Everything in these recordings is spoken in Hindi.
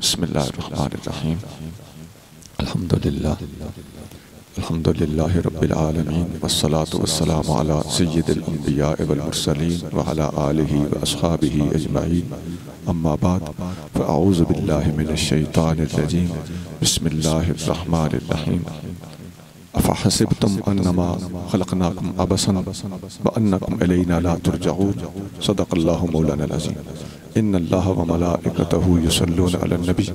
बिस्मिल्लाहिर्रहमानिर्रहीम। अल्हम्दुलिल्लाहि रब्बिल आलमीन वस्सलातु वस्सलामु अला सय्यिदिल अंबिया वल मुरसलीन व अला आलिहि व अस्हाबिहि अजमईन। अम्मा बाद फ़अऊज़ु बिल्लाहि मिनश शैतानिर रजीम। बिस्मिल्लाहिर्रहमानिर्रहीम। अफ़हसिबतुम अन्नमा खलक़नाकुम अबसन व अन्नकुम इलैना ला तुरजऊन। सदक़ल्लाहु मौलाना अज़ीम। इन्नल्लाह व मलाइकतहु युसल्लूना अलन नबी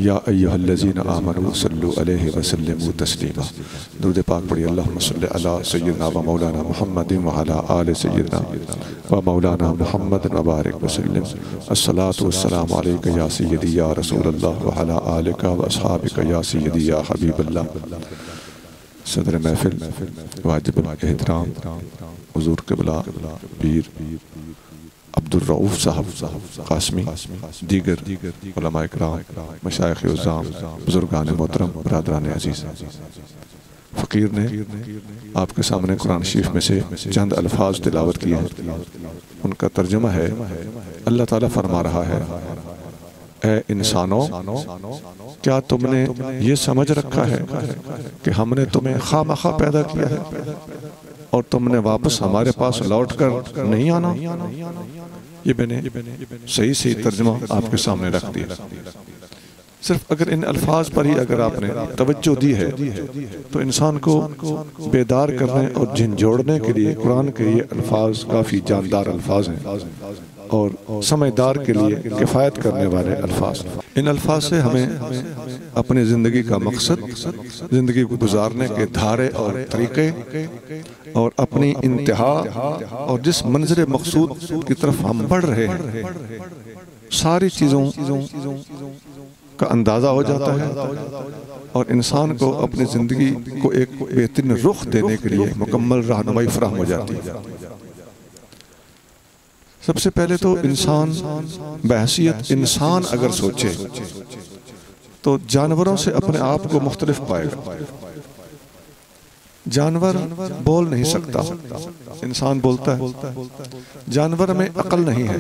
या अय्युहल्लज़ीना आमनू सल्लु अलैहि व सल्लिमू तस्लीमा। दुरूद पाक पढ़िए। अल्लाहुम्मा सल्लि अला सय्यिदिना व मौलाना मुहम्मदिन व अला आलि सय्यिदिना व मौलाना मुहम्मदिन व बारिक व सल्लिम। अस्सलातु वस्सलामु अलैका या सय्यिदी या रसूलल्लाह व अला आलिका व अस्हाबिका या सय्यिदी या हबीबल्लाह। सदर महफिल वाजिबुल एहतराम हुज़ूर क़िबला पीर अब्दुल रऊफ़ साहब कासमी, दीगर उलमाए किराम, मशाइख़ उज़्ज़ाम, बुज़ुर्गान मोहतरम, बरादरान अज़ीज़, फ़कीर ने आपके सामने कुरान शरीफ में से चंद अल्फाज तिलावत किए हैं। उनका तर्जुमा है, अल्लाह ताला फरमा रहा है, ए इंसानों, क्या तुमने ये समझ रखा है कि हमने तुम्हें खामखा पैदा किया है और तुमने वापस हमारे पास लौट कर नहीं आना? ये मैंने सही सही तर्जुमा आपके सामने रख दिया। सिर्फ अगर इन अल्फाज पर ही अगर आपने तवज्जो दी है तो इंसान को बेदार करने और झंझोड़ने के लिए कुरान के ये अल्फाज काफ़ी जानदार अल्फाज हैं और समझदार के लिए किफ़ायत करने वाले अल्फाज। इन अल्फाज से हमें अपनी ज़िंदगी का मकसद, ज़िंदगी को गुजारने के धारे और तरीक़े और अपनी इंतहा और जिस मंज़िल मक़सूद की तरफ हम बढ़ रहे हैं, सारी चीज़ों का अंदाज़ा हो जाता है और इंसान को अपनी ज़िंदगी को एक बेहतरीन रुख देने के लिए मुकम्मल रहनुमाई फराहम हो जाती है। सबसे पहले तो इंसान बहैसियत इंसान अगर सोचे तो जानवरों से अपने आप को मुख्तलिफ पाएगा। जानवर बोल नहीं सकता, इंसान बोलता है। जानवर में अकल नहीं है,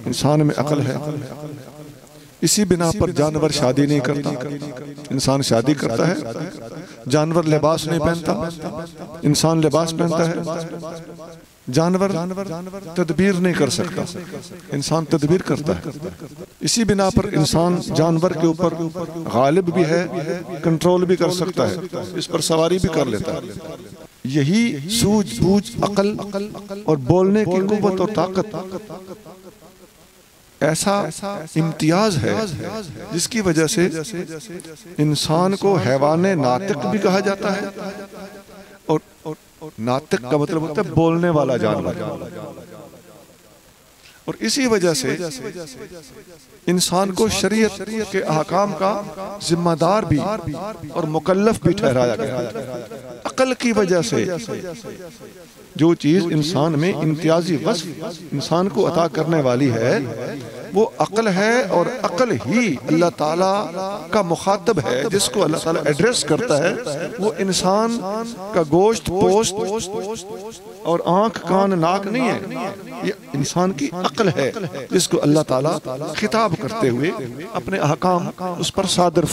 इंसान में अकल है। इसी बिना पर जानवर शादी नहीं करता, इंसान शादी करता है। जानवर लिबास नहीं पहनता, इंसान लिबास पहनता है। जानवर तदबीर नहीं कर सकता, इंसान तदबीर करता है। इसी बिना पर इंसान जानवर के ऊपर गालिब भी है, कंट्रोल भी कर सकता है, इस पर सवारी भी कर लेता है। यही सूझबूझ, अकल और बोलने की कुव्वत और ताकत ऐसा इम्तियाज है जिसकी वजह से इंसान को हैवाने नातिक भी कहा जाता है। और नातिक का मतलब होता है बोलने वाला जानवर। और इसी वजह से इंसान को शरीयत के अहकाम का जिम्मेदार भी और मुकल्लफ भी ठहराया गया। अकल की वजह से जो चीज इंसान में इम्तियाजी वस्फ इंसान को अता करने वाली है वो अकल है, और अकल ही अल्लाह ताला का मुखातब है, जिसको अल्लाह ताला एड्रेस करता है। वो इंसान का गोश्त, पोस्ट और आंख, कान, नाक नहीं है, ये इंसान की अकल है जिसको अल्लाह ताला खिताब करते हुए अपने अहकाम उस पर सादर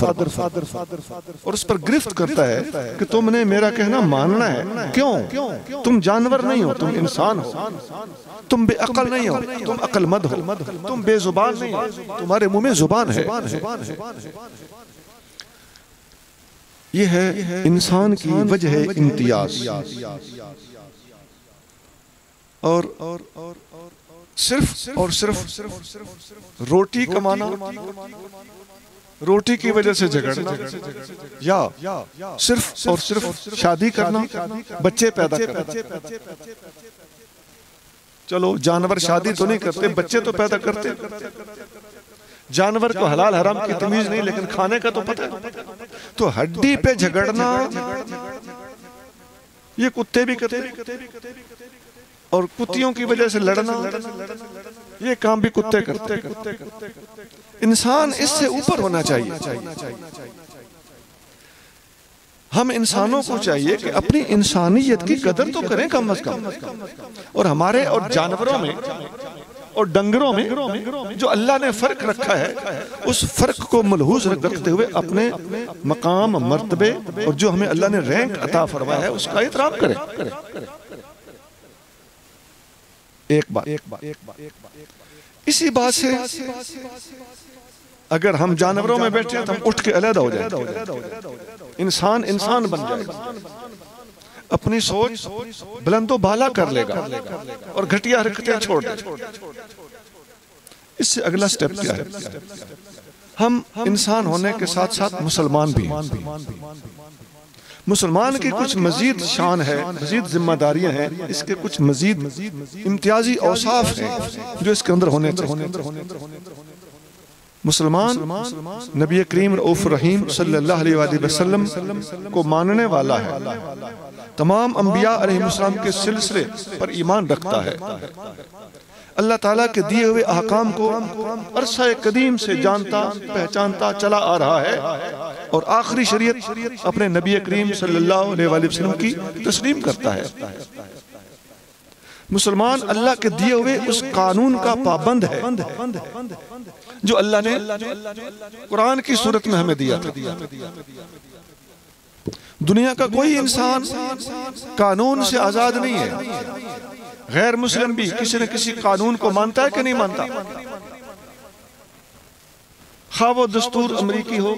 और उस पर गिरफ्त करता है कि तुमने मेरा कहना मानना है। क्यों? तुम जानवर नहीं हो, तुम इंसान हो। तुम बेअकल नहीं हो, तुम अक्लमंद हो। तुम बेजुबान नहीं हो, तुम्हारे मुंह में जुबान है। ये है इंसान की वजह इम्तियाज। और सिर्फ और सिर्फ रोटी कमाना, रोटी की वजह से झगड़ना, या सिर्फ और सिर्फ शादी करना, बच्चे पैदा करना। चलो जानवर शादी तो नहीं करते, बच्चे तो पैदा करते। जानवर को हलाल हराम की तमीज नहीं, लेकिन खाने का तो पता है। तो हड्डी पे झगड़ना ये कुत्ते भी करते, और कुत्तियों की वजह से लड़ना ये काम भी कुत्ते करते। इंसान इससे ऊपर होना चाहिए। हम इंसानों को चाहिए कि अपनी इंसानियत की कदर तो करें कम अज कम। और हमारे और जानवरों में और डंगरों में जो अल्लाह ने फर्क रखा है, उस फर्क को मलहूज रखते हुए अपने मकाम, मर्तबे और जो हमें अल्लाह ने रैंक अता फरमाया है उसका एहतराम करें। एक बात इसी बात से अगर हम जानवरों में बैठे हैं तो हम उठ के अलग हो जाए, इंसान बन जाए, अपनी सोच बुलंदो बाला कर लेगा और घटिया हरकतें छोड़ देगा। इससे अगला स्टेप क्या है? हम इंसान होने के साथ साथ मुसलमान भी हैं। मुसलमान की कुछ मजीद शान है, मजीद जिम्मेदारियां हैं, इसके कुछ मजीद इम्तियाजी औसाफ हैं जो इसके अंदर होने चाहिए। मुसलमान नबी करीम रऊफ रहीम सल्लल्लाहु अलैहि वसल्लम को मानने वाला है, तमाम अंबिया अलैहिस्सलाम के सिलसिले पर ईमान रखता है, अल्लाह ताला के दिए हुए अहकाम को अरसा कदीम से जानता पहचानता चला आ रहा है और आखिरी शरीयत अपने नबी करीम सल्लल्लाहु अलैहि वसल्लम की तस्लीम करता है। मुसलमान अल्लाह के दिए हुए उस कानून का पाबंद है जो अल्लाह ने कुरान की सूरत में हमें दिया था। दुनिया का कोई इंसान कानून से आजाद नहीं है। गैर मुस्लिम भी किसी न किसी कानून को मानता है कि नहीं मानता? खा वो दस्तूर अमेरिकी हो,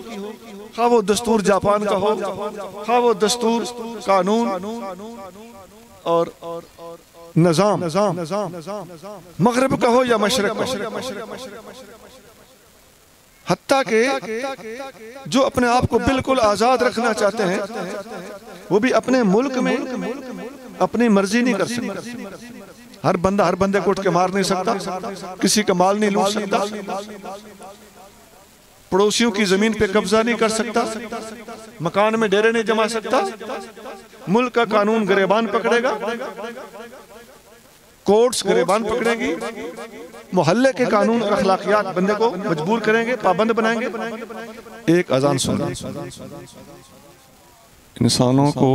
खा वो दस्तूर जापान का हो, खा वो दस्तूर कानून और निजाम मगरिब का हो या मशरक का, हत्ता के जो अपने आप को बिल्कुल आजाद रखना चाहते हैं वो भी अपने मुल्क में अपनी मर्जी नहीं कर सकता। हर बंदे को उठ के मार नहीं सकता, किसी का माल नहीं लूट सकता, पड़ोसियों की जमीन पे कब्जा नहीं कर सकता, मकान में डेरे नहीं जमा सकता। मुल्क का कानून गिरेबान पकड़ेगा, कोर्ट्स गिरेबान पकड़ेगी, मोहल्ले के कानून और अखलाकियात बंदे को मजबूर करेंगे, पाबंद बनाएंगे। एक अजान सुन, इंसानों को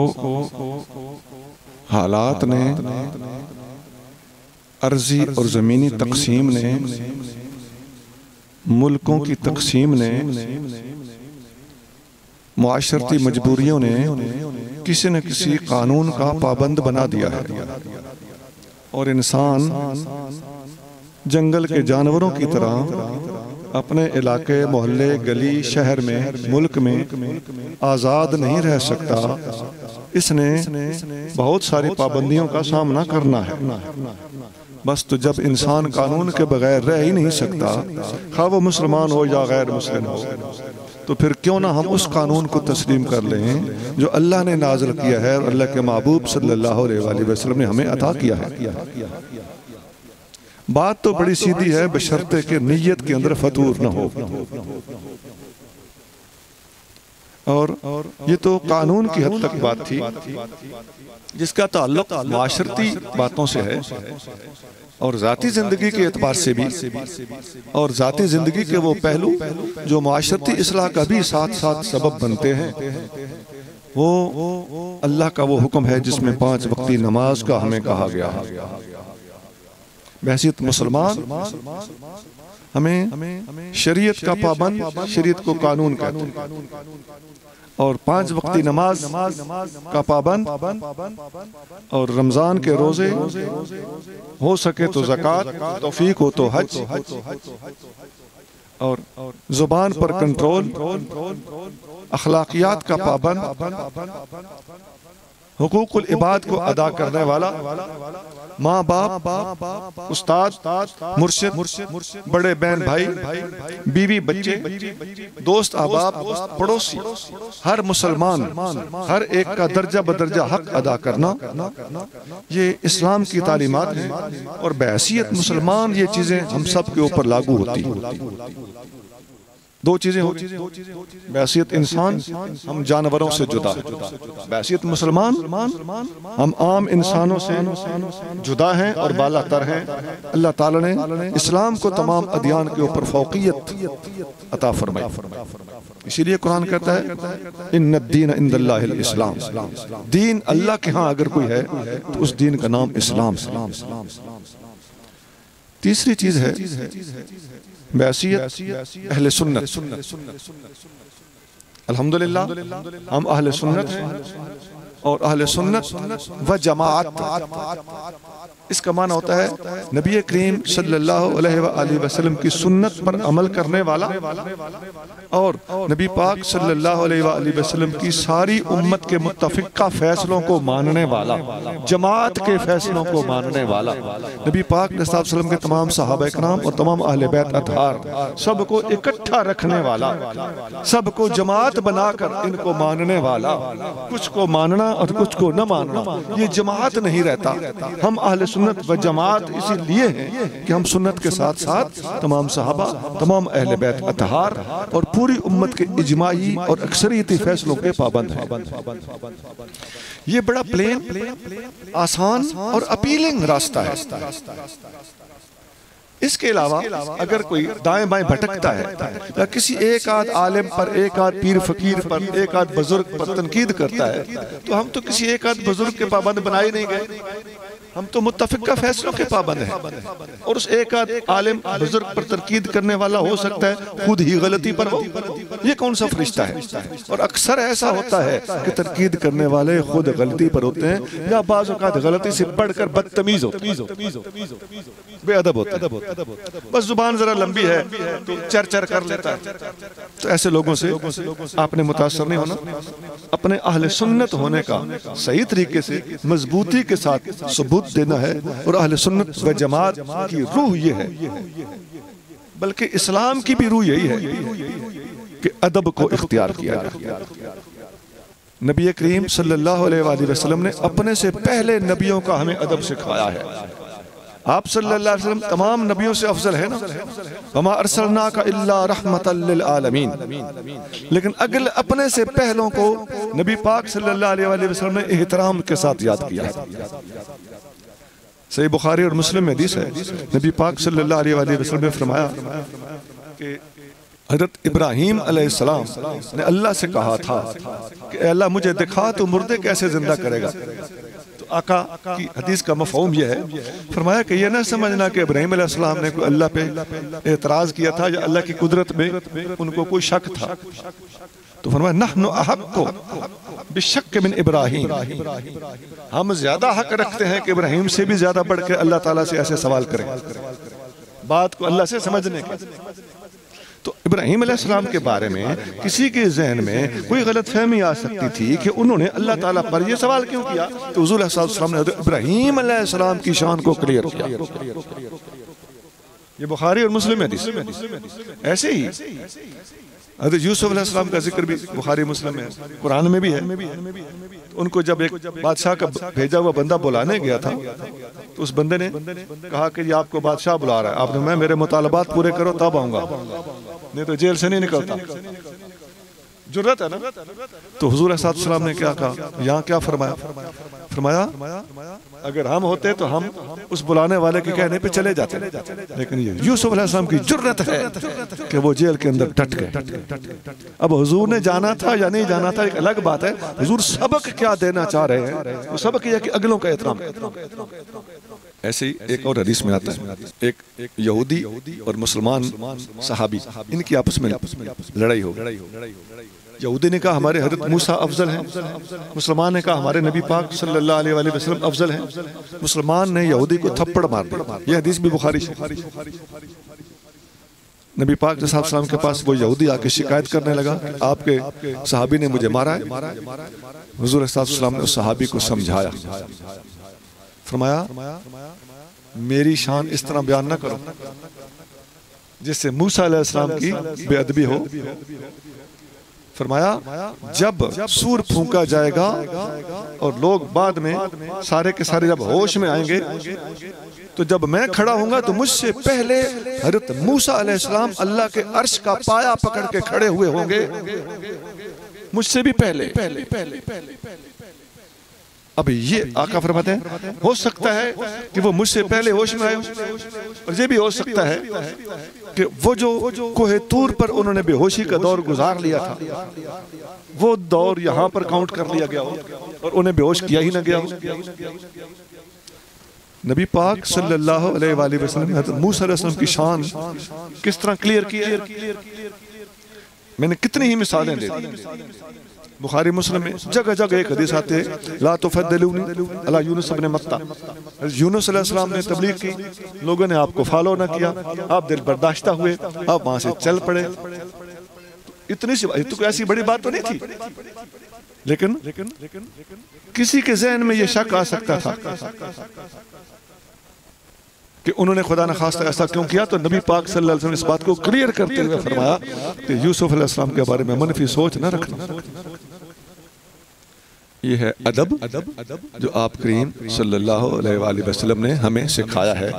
हालात ने, अर्जी और जमीनी तकसीम ने, मुल्कों की तकसीम ने, मुआशरती मजबूरियों ने किसी न किसी कानून का पाबंद बना दिया है और इंसान जंगल के जानवरों की तरह अपने इलाके, मोहल्ले, गली, शहर में, मुल्क में आज़ाद नहीं रह सकता। इसने बहुत सारी पाबंदियों का सामना करना है। बस तो जब इंसान कानून के बगैर रह ही नहीं सकता, खा वो मुसलमान हो या गैर मुस्लिम हो, तो फिर क्यों ना हम उस कानून को तस्लीम कर लें जो अल्लाह ने नाज़िल किया है और अल्लाह के महबूब सल्लल्लाहु अलैहि वसल्लम ने हमें अता किया है। बात तो बड़ी सीधी है, बशर्ते के नियत के अंदर फतूर न हो। और ये तो कानून की हद तक बात थी जिसका ताल्लुक माशरती बातों से है और जाती जिंदगी के एतबार से भी, और जाती जिंदगी के वो पहलू जो माशरती इस्लाह का भी साथ साथ सबब बनते हैं। वो अल्लाह का वो हुक्म है जिसमें 5 वक्ती नमाज का हमें कहा गया है। बहसीत मुसलमान हमें शरीयत का पाबंद, शरीयत को कानून कहते हैं, और 5 वक्ती नमाज का पाबंद, और रमजान के रोजे, हो सके तो ज़कात, तौफीक हो तो हज, और जुबान पर कंट्रोल, अखलाकियात का पाबंद, हुकूकुल इबाद को अदा करने वाला, माँ बाप, उस्ताद, मुर्शिद, बड़े बहन भाई, बीवी बच्चे, दोस्त अहबाब, पड़ोसी, हर मुसलमान हर एक का दर्जा बदर्जा हक अदा करना, ये इस्लाम की तालीमात हैं। और बहैसियत मुसलमान ये चीजें हम सब के ऊपर लागू होती हैं। 2 चीजें होती हैं, बहैसियत इंसान हम जानवरों से जुदा है, बहैसियत मुसलमान हम आम इंसानों से जुदा हैं और बालातर हैं। अल्लाह ताला ने इस्लाम को तमाम अदियान के ऊपर फौकियत अता फरमाई। इसीलिए कुरान कहता है इन्नद्दीन इंदल्लाहिल इस्लाम, दीन अल्लाह के यहाँ अगर कोई है तो उस दीन का नाम इस्लाम। तीसरी चीज है बैसियत अहले सुन्नत। अल्हम्दुलिल्लाह हम अहले सुन्नत हैं और अहले सुन्नत व जमात इसका माना होता है नबी करीम सल्लल्लाहु अलैहि वसल्लम की सुन्नत पर अमल करने वाला और नबी पाक सल्लल्लाहु अलैहि वसल्लम की सारी उम्मत के मुत्तफिका फैसलों को मानने वाला, जमात के फैसलों को मानने वाला, नबी पाक सल्लल्लाहु के तमाम सहाबा इकराम और तमाम अहले बैत अतहार सबको इकट्ठा रखने वाला, सबको जमात बनाकर इनको मानने वाला, कुछ को मानना और कुछ को न मानना, ये जमात नहीं रहता। हम अहले सुन्नत व जमात इसीलिए हैं कि हम सुन्नत के साथ साथ तमाम सहाबा, तमाम अहले बैत अतहार और पूरी उम्मत के इजमाई और अक्सरियती फैसलों के पाबंद हैं। ये बड़ा प्लेन, आसान और अपीलिंग रास्ता है। इसके अलावा अगर कोई दाएं बाएं भटकता है या किसी एक आध आलिम पर, एक आध पीर फकीर पर, एक आध बुजुर्ग पर तनकीद करता है, तो हम तो किसी एक आध बुजुर्ग के पाबंद बनाए नहीं गए, हम तो मुत्तफिका फैसलों के पाबंद हैं। और उस एक आध आलिम बुजुर्ग पर तनकीद करने वाला हो सकता है खुद ही गलती पर हो, ये कौन सा फरिश्ता है? और अक्सर ऐसा होता है कि तनकीद करने वाले खुद गलती पर होते हैं या बाज़ औक़ात गलती से बढ़कर बदतमीज होते हैं, बेअदब होते हैं, बस जुबान जरा लंबी है तो चर कर लेता है। तो ऐसे लोगों से आपने मुतासर नहीं होना, अपने अहले सुन्नत होने का सही तरीके से मजबूती के साथ सबूत देना है। और अहले सुन्नत व जमात की रूह ये है, बल्कि इस्लाम की भी रूह यही है कि अदब को इख्तियार किया जाए। नबी करीम सल्लल्लाहु अलैहि वसल्लम ने अपने से पहले नबियों का हमें अदब सिखाया है। आप सल्लल्लाहु अलैहि वसल्लम तमाम नबियों से अफजल है ना, वमा अरसलनाका इल्ला रहमतल लिल आलमीन। लेकिन अगले अपने से पहलों को नबी पाक सल्लल्लाहु अलैहि वसल्लम ने एहतराम के साथ याद किया है। सही बुखारी और मुस्लिम में हदीस है, नबी पाक सल्लल्लाहु अलैहि वसल्लम ने फरमाया कि हज़रत इब्राहीम अलैहिस्सलाम ने अल्लाह से कहा था कि अल्लाह मुझे दिखा तो मुर्दे कैसे जिंदा करेगा। तो आका की हदीस का मफ़हूम यह है, फरमाया कि यह ना समझना कि इब्राहीम अलैहिस्सलाम ने कोई अल्लाह पे एतराज़ किया था या अल्लाह की कुदरत में उनको कोई शक था। तो फरमाया नहनु अहक्कु बिशक्क मिन इब्राहीम, हम ज्यादा हक रखते हैं कि इब्राहीम से भी ज्यादा बढ़ के अल्लाह ताला से ऐसे सवाल करें, बात को अल्लाह से समझने के। तो इब्राहीम अलैहिस्सलाम के बारे में किसी के जहन में कोई गलतफहमी आ सकती थी कि उन्होंने अल्लाह ताला पर यह सवाल क्यों किया, तो हुज़ूर सल्लल्लाहु अलैहि वसल्लम ने इब्राहीम अलैहिस्सलाम की शान को क्लियर किया। ये बुखारी और मुस्लिम में हदीस। ऐसे ही हज़रत यूसुफ अलैहिस्सलाम का जिक्र भी बुखारी मुस्लिम में, कुरान में भी है। उनको जब एक बादशाह का भेजा हुआ बंदा बुलाने गया था, तो उस बंदे ने कहा कि ये आपको बादशाह बुला रहा है, आपने मैं मेरे मुतालबात पूरे करो तब आऊंगा, नहीं तो जेल से नहीं निकलता। जुर्रत है ना। तो हुजूर सल्लल्लाहु अलैहि वसल्लम ने क्या कहा, यहाँ क्या फरमाया? फरमाया अगर हम होते तो हम उस बुलाने वाले के कहने पे चले जाते, लेकिन ये यूसुफ अलैहिस्सलाम की जुर्रत है कि वो जेल के अंदर डट गए। अब हुजूर ने जाना था या नहीं जाना था एक अलग बात है, हुजूर सबक क्या देना चाह रहे हैं, वो सबक यह कि अगलों का एहतराम। ऐसे ही एक और हदीस में आता है, एक यहूदी और मुसलमान सहाबी, इनकी आपस में लड़ाई हो गई। यहूदी ने कहा हमारे हज़रत मूसा अफजल हैं, मुसलमान ने कहा हमारे नबी पाक सल्लल्लाहु अलैहि वसल्लम अफजल हैं। मुसलमान ने यहूदी को थप्पड़ मार दिया। यह हदीस भी बुखारी से। नबी पाक सल्लल्लाहु अलैहि वसल्लम के पास वो यहूदी आके शिकायत करने लगा, आपके सहाबी ने मुझे मारा है। हुजूर सल्लल्लाहु अलैहि वसल्लम ने उस सहाबी को समझाया, फरमाया मेरी शान इस तरह बयान न करो जिससे मूसा अलैहिस्सलाम की बेअदबी हो। फरमाया जब सूर फूंका जाएगा और लोग बाद में सारे के सारे जब होश में आएंगे, तो जब मैं खड़ा होऊंगा तो मुझसे पहले हज़रत मूसा अलैहिस्सलाम अल्लाह के अर्श का पाया पकड़ के खड़े हुए होंगे, मुझसे भी पहले। अब ये आका फरमाते हैं हो सकता है कि वो मुझसे पहले होश में आए, और ये भी हो सकता है कि वो जो कोहे तूर पर उन्होंने बेहोशी का दौर गुजार लिया था, वो दौर यहाँ पर काउंट कर लिया गया हो और उन्हें बेहोश किया ही ना गया हो। नबी पाक सल्लल्लाहु अलैहि वसल्लम ने हज़रत मूसा अलैहिस्सलाम की शान किस तरह क्लियर की है, मैंने कितनी ही मिसालें दे दी। बुखारी मुस्लिम में जगह जगह एक हदीस आते हैं, ला तुफद्दिलूनी अला यूनुस इब्न मत्ता। यूनुस अलैहिस्सलाम ने तबलीग की, लोगों ने आपको फॉलो ना किया, आप दिल बर्दाश्ता हुए, आप वहां से चल पड़े। इतनी सी तो कोई ऐसी बड़ी बात तो नहीं थी, लेकिन किसी के ज़हन में यह शक आ सकता था कि उन्होंने खुदा न खास्ता ऐसा क्यों किया। तो नबी पाक सल्लल्लाहु अलैहि वसल्लम ने इस बात को क्लियर करते हुए फरमाया कि यूसुफ अलैहिस्सलाम के बारे में मनफी सोच न रखना। ये है अदब जो आप करीम सल्लल्लाहु अलैहि वसल्लम ने हमें सिखाया है।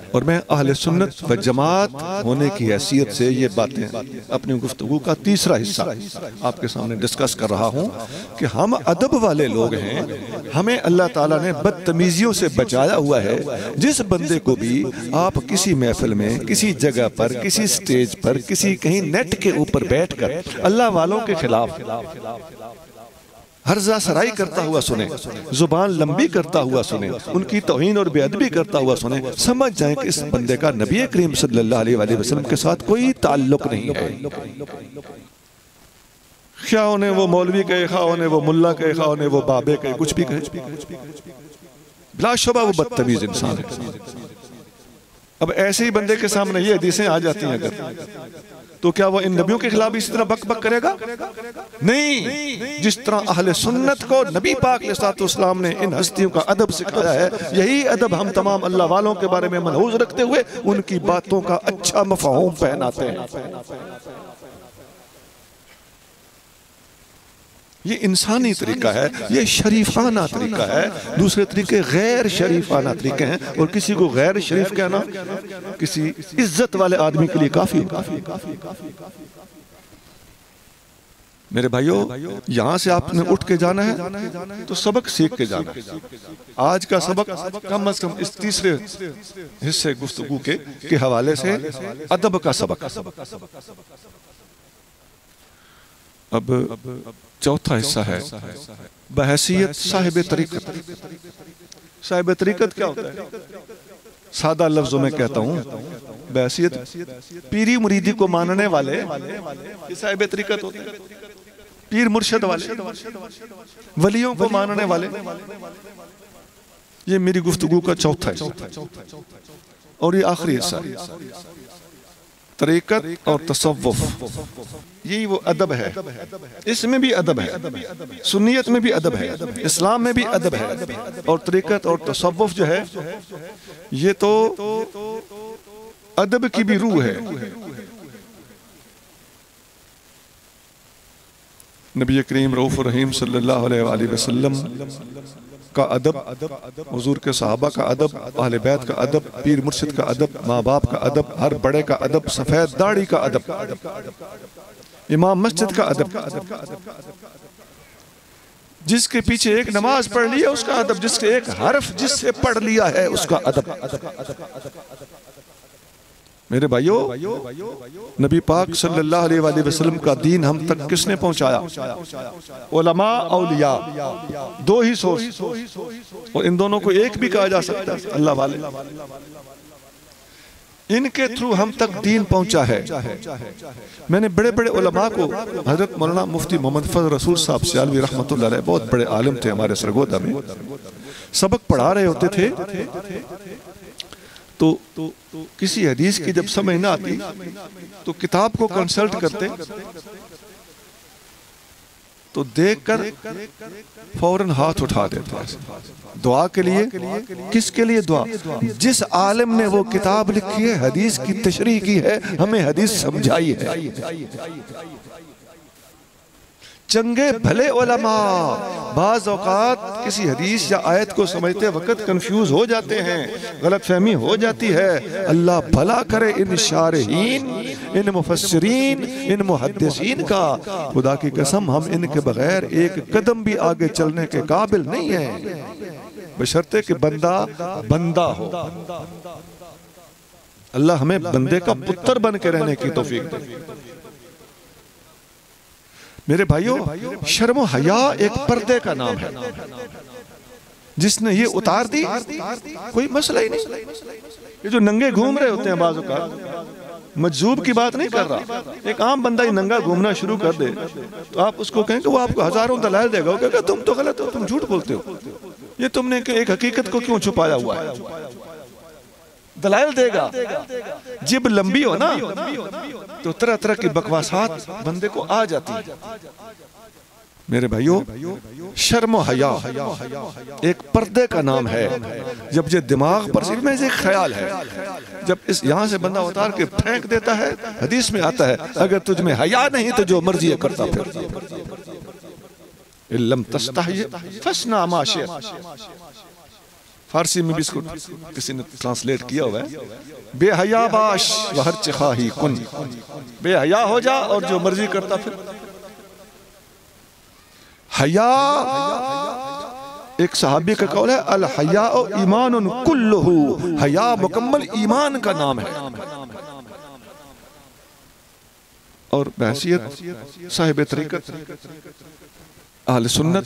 और मैं अहले सुन्नत व जमात होने की हैसियत से ये बातें अपनी गुफ्तगू का तीसरा हिस्सा आपके सामने डिस्कस कर रहा हूँ कि हम अदब वाले लोग हैं। हमें अल्लाह ताला ने बदतमीजियों से बचाया हुआ है। जिस बंदे को भी आप किसी महफिल में, किसी जगह पर, किसी स्टेज पर, किसी कहीं नेट के ऊपर बैठकर अल्लाह वालों के खिलाफ हर्जा सराई करता हुआ सुने, जुबान लंबी करता हुआ सुने, उनकी तौहीन और बेअदबी करता हुआ सुने, समझ जाएं कि इस बंदे का नबी करीम सल्लल्लाहु अलैहि वसल्लम के साथ कोई ताल्लुक नहीं है। क्या उन्हें वो मौलवी कहे, खा उन्हें वो मुल्ला कहे, खा उन्हें वो बाबे कहे, कुछ भी कहे, बिलाशुबा वो बदतमीज इंसान है। अब ऐसे ही बंदे के सामने ये हदीसें आ जाती हैं अगर, तो क्या वो इन नबियों के खिलाफ इसी तरह बक बक करेगा? नहीं। जिस तरह अहले सुन्नत को नबी पाक अलैहिस्सलाम ने इन हस्तियों का अदब सिखाया है, यही अदब हम तमाम अल्लाह वालों के बारे में मनहूज रखते हुए उनकी बातों का अच्छा मफहूम पहनाते हैं। ये इंसानी तरीका है, ये शरीफाना तरीका है। दूसरे तरीके गैर शरीफाना तरीके हैं, और किसी को गैर शरीफ कहना किसी इज्जत वाले आदमी के लिए काफी। मेरे भाइयों, यहां से आपने उठ के जाना है तो सबक सीख के जाना है। आज का सबक कम से कम इस तीसरे हिस्से गुफ्तगू के हवाले से अदब का सबक। अब चौथा हिस्सा है बहैसियत साहिब तरीकत। साहिब तरीकत क्या होता है? सादा लफ्जों में कहता हूं, बहैसियत पीरी मुरीदी को मानने वाले ये साहिब तरीकत होते हैं। पीर मुर्शिद वाले, वलियों को मानने वाले, ये मेरी गुफ्तगू का चौथा हिस्सा। और ये आखिरी हिस्सा तरीकत और तसव्वुफ, यही वो अदब है। इसमें भी अदब है, सुन्नियत में भी अदब है, इस्लाम में भी अदब है। और तरीकत और तसव्वुफ जो है ये तो अदब की भी रूह है। नबी करीम रऊफ रहीम सल्लल्लाहु अलैहि वसल्लम का अदब, हुजूर के सहाबा का अदब, अहले बैत का अदब, पीर मुर्शिद का अदब, माँ बाप का अदब, हर बड़े का अदब, सफेद दाढ़ी का अदब, इमाम मस्जिद का अदब, जिसके पीछे एक नमाज पढ़ ली है उसका अदब, जिसके एक हर्फ जिससे पढ़ लिया है उसका अदब। मेरे भाइयों, नबी पाक सल्लल्लाहु अलैहि वसल्लम का दीन हम तक किसने पहुंचाया? उलमा औलिया, दो ही सोर्स, और इन दोनों को एक भी कहा जा सकता है, अल्लाह वाले। इनके थ्रू हम तक दीन पहुंचा है। मैंने बड़े बड़े उलमा को, हजरत मौलाना मुफ्ती मोहम्मद फजल रसूल साहब सियालवी रहमतुल्लाह अलैह, बहुत बड़े आलिम थे हमारे सरगोदा में, सबक पढ़ा रहे होते थे। तो किसी हदीस की जब समझ ना आती तो किताब को कंसल्ट करते, तो देखकर फौरन हाथ उठा देते दुआ के लिए। किसके लिए दुआ? जिस आलिम ने वो किताब लिखी है, हदीस की तशरीह की है, हमें हदीस समझाई है। चंगे भले उलमा बाज़ औक़ात किसी हदीस या आयत को समझते वक्त कंफ्यूज हो जाते हैं, गलत फहमी हो जाती है। अल्लाह भला करे इन शारहीन, इन मुफस्सिरीन, इन मुहद्दिसीन का। खुदा की कसम हम इनके बगैर एक कदम भी आगे चलने के काबिल नहीं है, बशर्ते कि बंदा बंदा हो। अल्लाह हमें बंदे का पुत्र बन के रहने की तौफीक दे। मेरे भाइयों, शर्म हया एक पर्दे का नाम है। जिसने ये उतार दी कोई मसला ही नहीं। ये जो नंगे घूम रहे होते हैं बाजू का, मजजूब की बात नहीं कर रहा, एक आम बंदा ही नंगा घूमना शुरू कर दे तो आप उसको कहें कि वो आपको हजारों दलाल देगा, क्योंकि तुम तो गलत हो, तुम झूठ बोलते हो, ये तुमने एक हकीकत को क्यों छुपाया हुआ है, दलाल देगा। जिब लंबी हो ना तो तरह तरह की बकवासात बंदे को आ जाती है। मेरे भाइयों, शर्म और हया एक पर्दे का नाम है। जब ये दिमाग पर सिर्फ में एक ख्याल है, जब इस यहाँ से बंदा उतार के फेंक देता है, हदीस में आता है अगर तुझ में हया नहीं तो जो मर्जी करता फिर, इल्लम तस्तही फस्ना मा शिअत। फारसी में भी इसको किसी ने ट्रांसलेट किया हुआ है, बेहया बाश व हर चिखाही कुन, बेहया हो जा और जो मर्जी करता फिर। हया एक सहाबी का कौल है, अल हया ईमान कुल्लुहु, हया मुकम्मल ईमान का नाम है। और बहसियत साहिब तरीकत अहले सुन्नत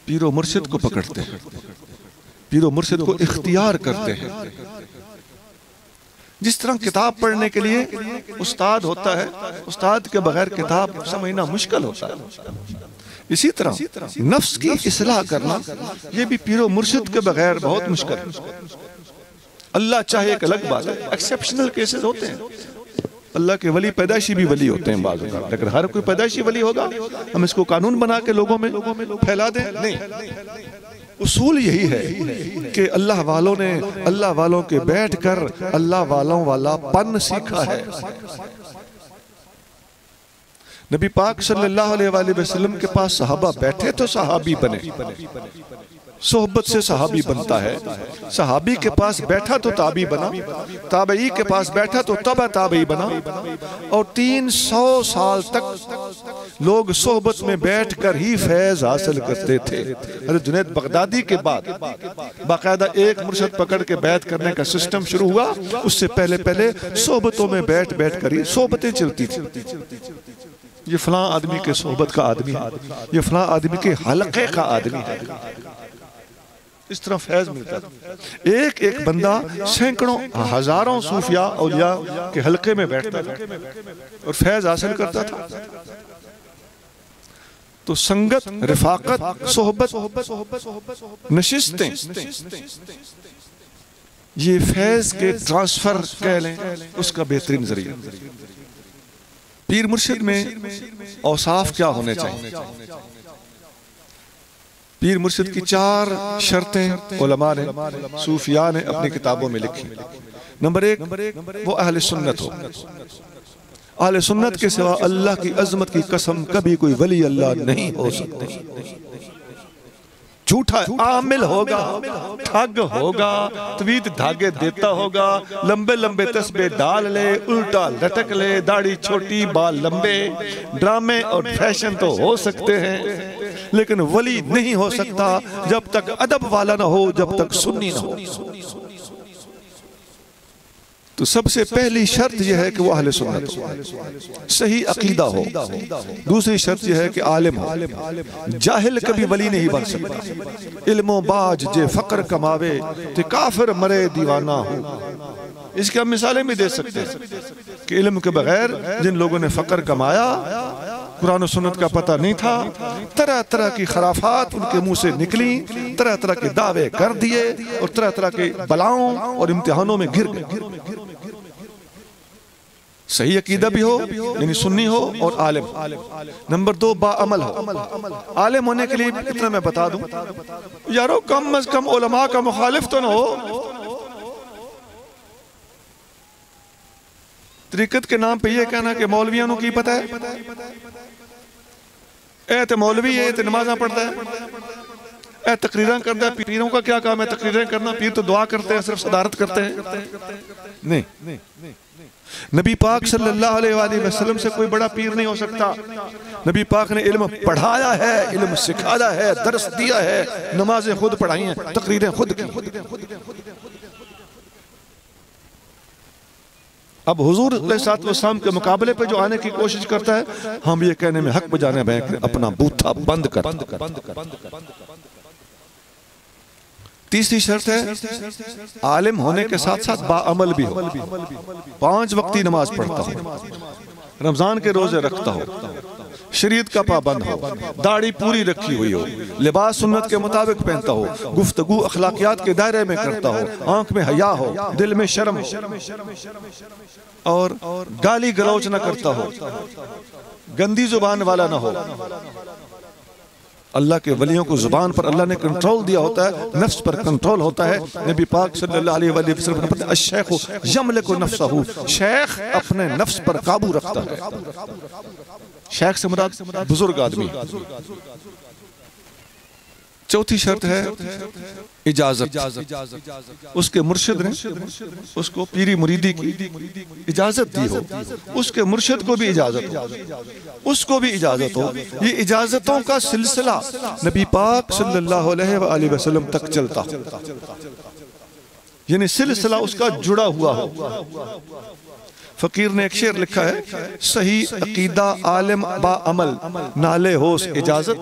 पीरो मुर्शिद को पकड़ते हैं, पीरो मुर्शिद को इख्तियार करते हैं। जिस तरह किताब पढ़ने के लिए उस्ताद होता है, उस्ताद के बगैर किताब समझना मुश्किल होता है, इसी तरह नफ्स की इस्लाह करना ये भी पीरो मुर्शिद के बगैर बहुत मुश्किल है। अल्लाह चाहे एक अलग बात है, एक्सेप्शनल केसेस होते हैं, अल्लाह के वली पैदाइशी भी वली होते हैं बाज़ औक़ात, लेकिन हर कोई पैदाइशी वली होगा हम इसको कानून बना के लोगों में फैला दें? नहीं। उसूल यही है कि अल्लाह वालों ने अल्लाह वालों के बैठ कर अल्लाह वालों वाला पन सीखा है। नबी पाक सल्लल्लाहु अलैहि वसल्लम के पास सहाबा बैठे तो सहाबी बने, सोहबत से सहाबी बनता है। सहाबी के पास बैठा तो ताबी बना, ताबई के पास बैठा तो तबा ताबई बना, और 300 साल तक लोग सोहबत में बैठकर ही फैज हासिल करते थे। अरे जुनैद बगदादी के बाद बाकायदा एक मुर्शिद पकड़ के बैत करने का सिस्टम शुरू हुआ, उससे पहले पहले सोहबतों में बैठ बैठ कर ही सोहबतें चलती थी। ये फलां आदमी के सोहबत का आदमी है, ये फलां आदमी के हलके का आदमी है, इस तरह फैज मिलता था। एक एक बंदा सैकड़ों हजारों सूफिया औलिया के हलके में बैठता था और फैज हासिल करता था। तो संगत, रिफाकत, सोहबत, नशिस्तें ये फैज के ट्रांसफर कह लें उसका बेहतरीन जरिया। पीर मुर्शिद में औसाफ क्या होने चाहिए? पीर मुर्शिद की 4 शर्तें उलमा ने, सूफिया ने अपनी किताबों में लिखी। नंबर 1, वो अहले सुन्नत हो। अहले सुन्नत के सिवा अल्लाह की अजमत की कसम कभी कोई वली अल्लाह नहीं हो सकते। झूठा आमिल होगा, ठग होगा, तवीत धागे देता होगा, लंबे लंबे तस्बे डाल ले, उल्टा लटक ले, दाढ़ी छोटी बाल लंबे, ड्रामे और फैशन तो हो सकते हैं लेकिन वली नहीं हो सकता जब तक अदब वाला ना हो, जब तक सुन्नी ना हो। तो सबसे पहली शर्त यह है कि वो अहले सुन्नत हो, सही अकीदा हो। दूसरी शर्त यह है कि आलिम हो। जाहिल कभी वली नहीं बन सकता। इल्मो बाज जे फकर कमावे ते काफिर मरे दीवाना हो। इसकी हम मिसालें भी दे सकते हैं कि इल्म के बगैर जिन लोगों ने फकर कमाया, कुरान और सुन्नत का पता नहीं था, तरह तरह की खराफात उनके मुंह से निकली, तरह तरह के दावे कर दिए और तरह तरह के बलाओं और इम्तिहानों में गिर गए। सही अकीदा भी हो यानी सुन्नी हो और आलिम। नंबर 2, बाअमल हो। आलिम होने के लिए इतना मैं बता दूं यारो, कम अज कम उलमा का मुखालिफ तो ना हो। तरीकत के नाम पे ये कहना कि मौलवियों को की पता है, ए तो मौलवी है तो नमाज़ा पढ़ता है, ए तकरीरें करता है। पीरों का क्या काम है तकरीरें करना? पीर तो दुआ करते हैं, सिर्फ सदारत करते हैं। नहीं, नबी पाक सल्लल्लाहु अलैहि वसल्लम से कोई बड़ा पीर नहीं हो सकता। नबी पाक ने इल्म पढ़ाया है, इल्म सिखाया है, दर्स दिया है, नमाजें खुद पढ़ाई हैं, तकरीरें खुद की। अब हुजूर अलैहिस्सलातु वस्सलाम के मुकाबले पे जो आने की कोशिश करता है, हम ये कहने में हक बजाने बैठ अपना बूथा बंद कर। तीसरी शर्त है आलिम होने के साथ साथ बाअमल भी हो, 5 वक्ती नमाज पढ़ता हो, रमजान के रोजे रखता हो, शरीयत का पाबंद हो, दाढ़ी पूरी रखी हुई हो, लिबास सुन्नत के मुताबिक पहनता हो, गुफ्तगू अखलाकियात के दायरे में करता हो, आंख में हया हो, दिल में शर्म हो, और गाली गलौज न करता हो, गंदी जुबान वाला ना हो। अल्लाह के वलियों को जुबान पर अल्लाह ने कंट्रोल दिया होता है, नफ्स पर कंट्रोल होता है। नबी पाक सल्लल्लाहु अलैहि वसल्लम ने बताया अश-शेखु यमलिकु नफ्सहु, शेख अपने नफ्स पर काबू रखता है। शेख से मुराद बुजुर्ग आदमी। चौथी शर्त है इजाजत। उसके मुर्शिद ने उसको पीरी मुरीदी की इजाजत दी हो, उसके मुर्शिद को भी इजाजत हो, उसको भी इजाजत हो। ये इजाजतों का सिलसिला नबी पाक सल्लल्लाहु अलैहि वसल्लम तक चलता, यानी सिलसिला उसका जुड़ा हुआ हो। फकीर ने एक शेर लिखा है, सही अकीदा आलिम बा अमल नाले होस इजाजत,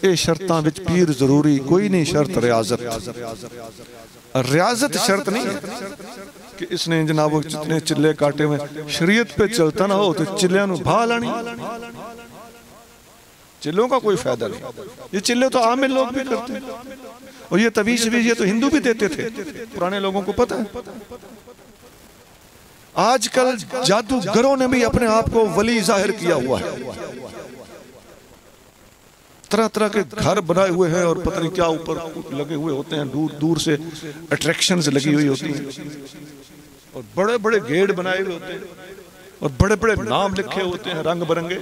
ए शर्तां विच पीर जरूरी कोई नहीं शर्त रियाजत। रियाजत शर्त नहीं है कि इसने जनाबो जितने चिल्ले काटे में शरीयत पे चलता ना हो तो चिल्लियां नूं भा लानी। चिल्लों का कोई फायदा नहीं, ये चिल्ले तो आमिल लोग भी करते हैं, और ये तवीज़ भी ये तो हिंदू भी देते थे, पुराने लोगों को पता है। आजकल जादूगरों ने भी अपने आप को वली जाहिर किया हुआ है, तरह तरह के घर बनाए हुए हैं और पता नहीं क्या ऊपर लगे हुए होते हैं, दूर दूर से अट्रैक्शंस लगी हुई होती हैं, और बड़े बड़े गेट बनाए हुए होते हैं, और बड़े बड़े नाम लिखे होते हैं रंग बिरंगे।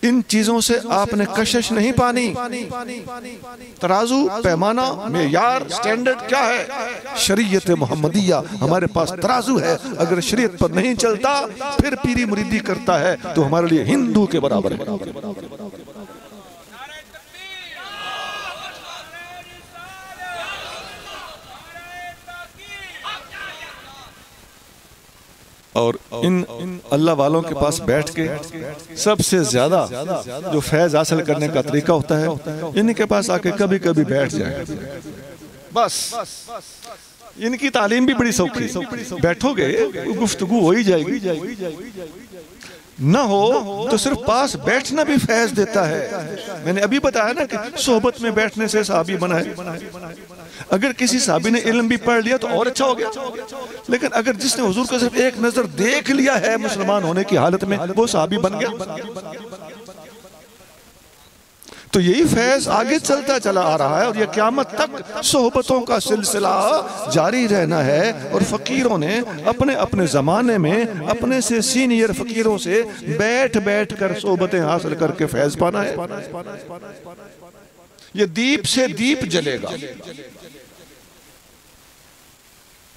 इन चीजों से आपने कशिश नहीं पानी। तराजू, पैमाना, मेयार, स्टैंडर्ड क्या है? शरीयत मोहम्मदिया। हमारे पास तराजू है, अगर शरीयत पर नहीं चलता फिर पीरी मुरीदी करता है तो हमारे लिए हिंदू के बराबर है। और इन अल्लाह वालों के पास बैठ के सबसे ज्यादा जो फैज हासिल करने का तरीका होता है, इनके पास आके कभी कभी बैठ जाए, बस इनकी तालीम भी बड़ी सौखी। बैठोगे गुफ्तगू हो ही जाएगी, ना हो तो सिर्फ पास बैठना भी फैज देता है। मैंने अभी बताया ना कि सोहबत में बैठने से सहाबी बना है। अगर किसी सहाबी ने इल्म भी पढ़ लिया तो और अच्छा हो गया, लेकिन अगर जिसने हुजूर को सिर्फ एक नजर देख लिया है मुसलमान होने की हालत में, वो सहाबी बन गया। तो यही फैज आगे चलता चला आ रहा है, और यह क़यामत तक सोहबतों का सिलसिला जारी रहना है। और फकीरों ने अपने अपने जमाने में अपने से सीनियर फकीरों से बैठ बैठ कर सोहबतें हासिल करके फैज पाना है। ये दीप से दीप जलेगा।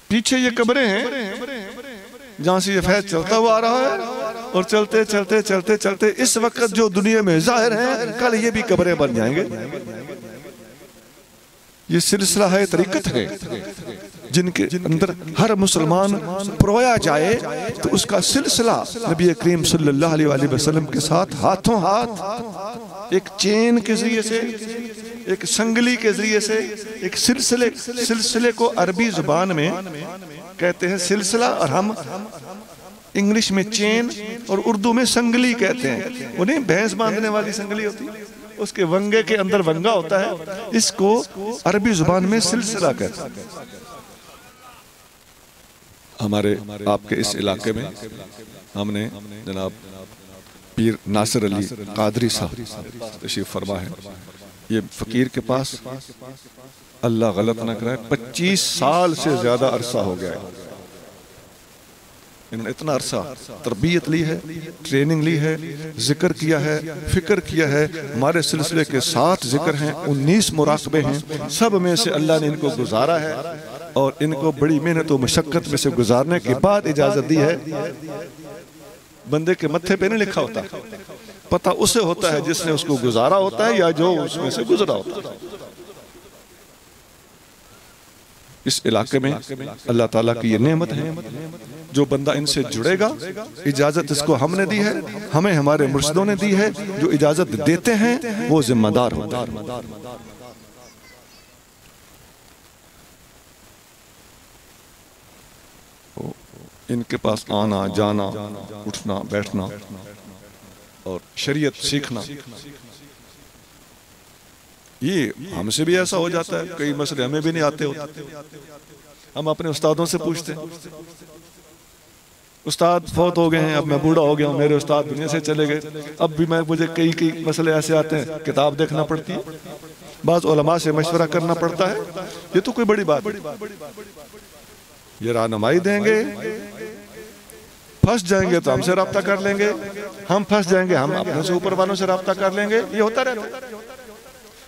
पीछे ये कब्रें हैं जहां से ये फैज चलता हुआ आ रहा है, और चलते चलते चलते चलते इस वक्त जो दुनिया में जाहिर है, कल ये भी कब्रें बन जाएंगे। ये सिलसिला है, तरीकत है, जिनके अंदर हर मुसलमान परोया जाए तो उसका सिलसिला नबी करीम सल्लल्लाहु अलैहि वसल्लम के साथ हाथों हाथ, एक चेन के जरिए से, एक संगली के जरिए से, एक सिलसिले को अरबी जुबान में कहते हैं सिलसिला, और हम इंग्लिश में चेन और उर्दू में संगली कहते हैं। उन्हें भैंस बांधने वाली संगली होती है, उसके वंगे के अंदर वंगा होता है, इसको अरबी जुबान में सिलसिला कहते हैं। हमारे आपके इस इलाके में हमने जनाब पीर नासिर अली कादरी साहब तशरीफ फरमा है। ये फकीर के पास अल्लाह गलत ना कराए 25 साल से ज्यादा अरसा हो गया है। इन्होंने इतना अरसा तरबियत ली है, ट्रेनिंग ली है, जिक्र किया है, फिक्र किया है। हमारे सिलसिले के 7 जिक्र हैं, 19 मुराकबे हैं, सब में से अल्लाह ने इनको गुजारा है, और इनको बड़ी मेहनत और मशक्कत में से गुजारने के बाद इजाजत दी है। बंदे के मत्थे पे नहीं लिखा होता, पता उसे होता है जिसने उसको गुजारा होता है या जो उसमें से गुजरा होता है। इस इलाके में अल्लाह ताला की ये नेमत है, जो बंदा इनसे जुड़ेगा, इजाजत इसको हमने दी है, हमें हमारे मुर्शिदों ने दी है, जो इजाजत देते हैं वो जिम्मेदार होता है। इनके पास आना जाना, उठना बैठना और शरीयत सीखना, ये हमसे भी ऐसा हो जाता है। कई मसले हमें भी नहीं आते होते, हम अपने उस्तादों से पूछते हैं, उस्ताद फौत हो गए हैं, अब मैं बूढ़ा हो गया हूँ, मेरे उस्ताद दुनिया से चले गए, अब भी मुझे कई मसले ऐसे आते हैं, किताब देखना पड़ती है, बाज़ उलमा से मशवरा करना पड़ता है। ये तो कोई बड़ी बात है, ये रहनुमाई देंगे, फंस जाएंगे तो हमसे रब्ता कर लेंगे, हम फंस जाएंगे हम अपने से ऊपर वालों से रब्ता कर लेंगे, ये होता रहता है।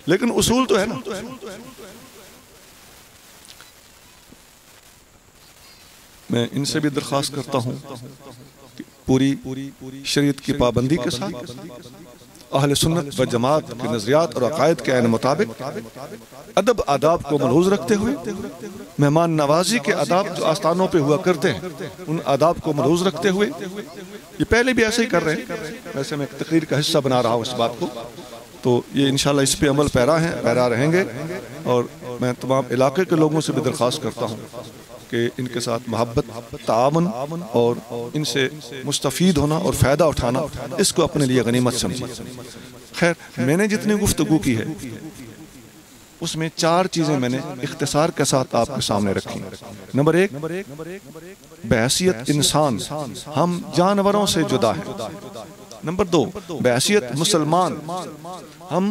लेकिन उसूल तो है ना। मैं इनसे भी दरख्वास्त करता हूँ कि पूरी शरीयत की पाबंदी के साथ अहले सुन्नत व जमात के नजरियात और अकायद के ऐन मुताबिक अदब आदाब को मलहूज रखते हुए, मेहमान नवाजी के आदाब जो आस्थानों पे हुआ करते हैं उन आदाब को मलहूज रखते हुए, ये पहले भी ऐसे ही कर रहे हैं। वैसे मैं एक तकरीर का हिस्सा बना रहा हूँ इस बात को, तो ये इंशाल्लाह इस पे अमल पैरा रहेंगे। और मैं तमाम इलाके के लोगों से भी दरख्वास्त करता हूँ कि इनके साथ मोहब्बत, तावन और इनसे मुस्तफ़ीद होना और फ़ायदा उठाना, इसको अपने लिए गनीमत समझिए। खैर, मैंने जितनी गुफ्तगू की है उसमें 4 चीज़ें मैंने इख्तिसार के साथ आपके सामने रखी। नंबर 1, बहैसियत इंसान हम जानवरों से जुदा हैं। नंबर 2, बहैसियत मुसलमान हम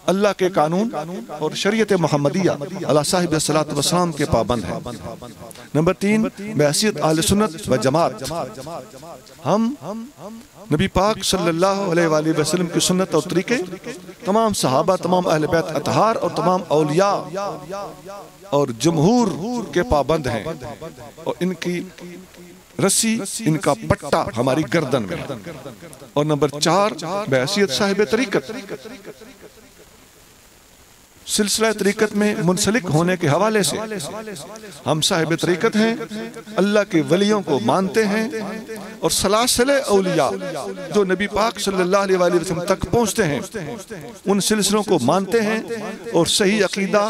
अल्लाह के कानून और शरीयत मोहम्मदिया अला साहिब सलात वसलाम के पाबंद हैं। नंबर 3, बहैसियत अहले सुन्नत व जमात हम नबी पाक सल्लल्लाहु अलैहि वसल्लम की सुन्नत और तरीके, तमाम सहाबा, तमाम अहले बैत अतहार और तमाम औलिया और जमहूर के पाबंद हैं, और इनकी रस्सी, इनका पट्टा हमारी गर्दन में है। और नंबर 4, बहैसियत साहिब तरीकत सिलसिला तरीकत में मुंसलिक होने के हवाले से हम साहिब तरीकत हैं, अल्लाह के वलियों को मानते हैं और सलासिले औलिया जो नबी पाक सल्लल्लाहु अलैहि वसल्लम तक पहुँचते हैं उन सिलसिलों को मानते हैं। और सही अकीदा,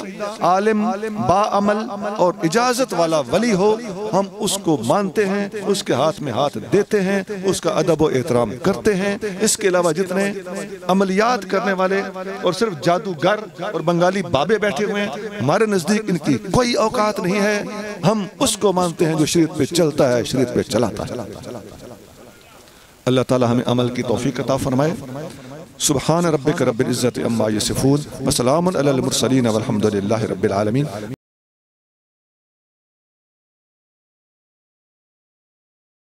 आलिम, बाअमल और इजाज़त वाला वली हो, हम उसको मानते हैं, उसके हाथ में हाथ देते हैं, उसका अदब व एहतराम करते हैं। इसके अलावा जितने अमलियात करने वाले और सिर्फ जादूगर और बंगाली बाबे बैठे हुए हैं, हमारे नजदीक इनकी कोई औकात नहीं है। हम उसको मानते हैं जो शरीयत पे चलता है, शरीयत पे चलाता है। अल्लाह ताला हमें अमल की तौफीक अता फरमाए। सुब्हान रब्बिक रब्बिल इज्जति अम्मा यसिफून व सलामुन अलल मुरसलीन वल्हम्दुलिल्लाहि रब्बिल आलमीन।